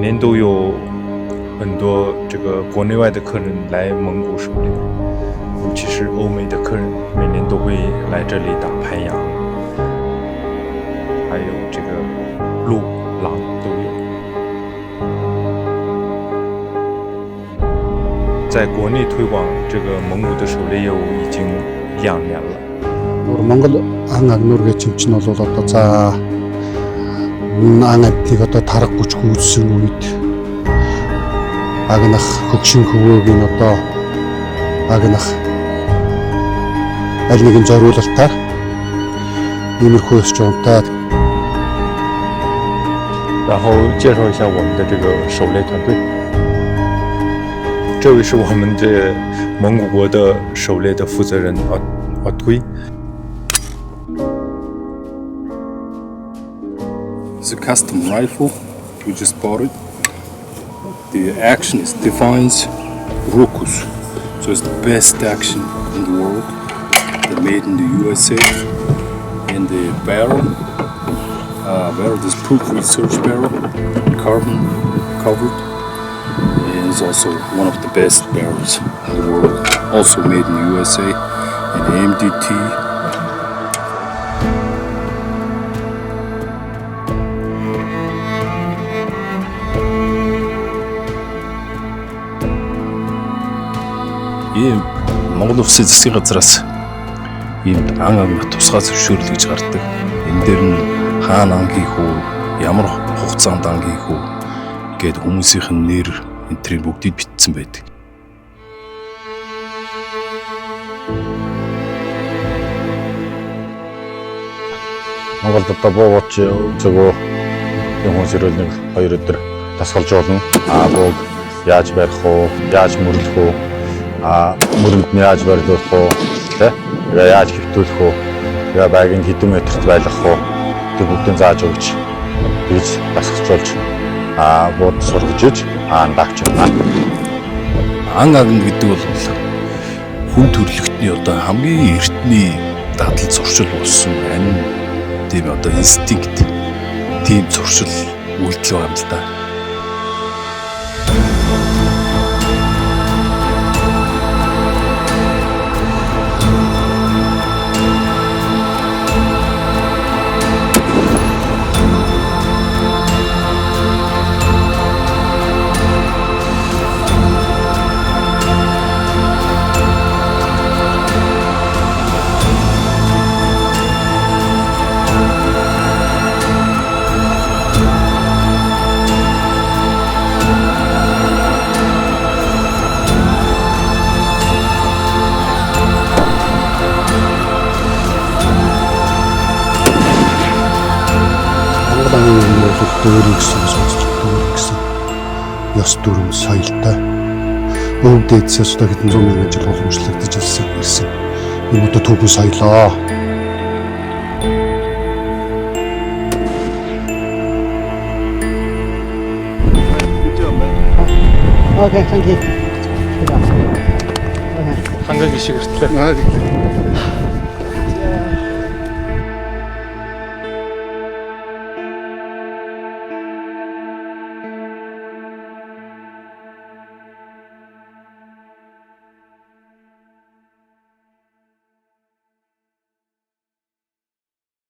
年都有很多这个国内外的客人来蒙古狩猎，尤其是欧美的客人，每年都会来这里打盘羊，还有这个鹿、狼都有。在国内推广这个蒙古的狩猎业务已经2年了。 Монгол ан агнуургийн чимч нь бол одоо за ан амтныг одоо таргагүйч үүссэн үед агнах хөгшин хөвөөгийн одоо агнах аль нэгэн зориулалтаар иймэрхүү ёс жонтой. 然后介绍一下我们的这个狩猎团队。这位是我们这蒙古国的狩猎的负责人阿推。 It's a custom rifle. We just bought it. The action is Defiance Rokus. So it's the best action in the world. They're made in the USA. And the barrel, this proof research barrel, carbon covered. And it's also one of the best barrels in the world. Also made in the USA. And MDT. Монгол Улсын засгийн газраас ийм ан амт тусгай зөвшөөрлөж гардаг. Энэ дээр нь хаана ан хийх үү, ямар хугацаанд ан хийх үү гэд хүмүүсийнх нь нэр энтрийг бүгдийг бичсэн байдаг. Монголд одоо буугач зөвөө хүмүүс ирэл 1-2 өдөр тасгалж болно. Бууг яаж барих уу, яаж мөрлөх үү? Мөрөнд нь яаж барилуулах уу, яаж хэвтүүлэх үү, байгийн хэдэн метрт байлгах уу, тэг бүгдийг зааж өгч гэж тасгалжуулж бууд сургаж давч байна. Ан агн гэдэг бол хүн төрөлхтний одоо хамгийн эртний дадал зуршил болсон ань тийм одоо инстинкт тийм зуршил үйлдэл байна л да. Өөрийг сонсож гэсэн ёс дүрм соёлтой өвдөдсөс одоо хэдэн зуун мянган жил уламжлагдаж ирсэн юм одоо түүхэн соёлоо. Okay, thank you. 한가기 씨 그랬대.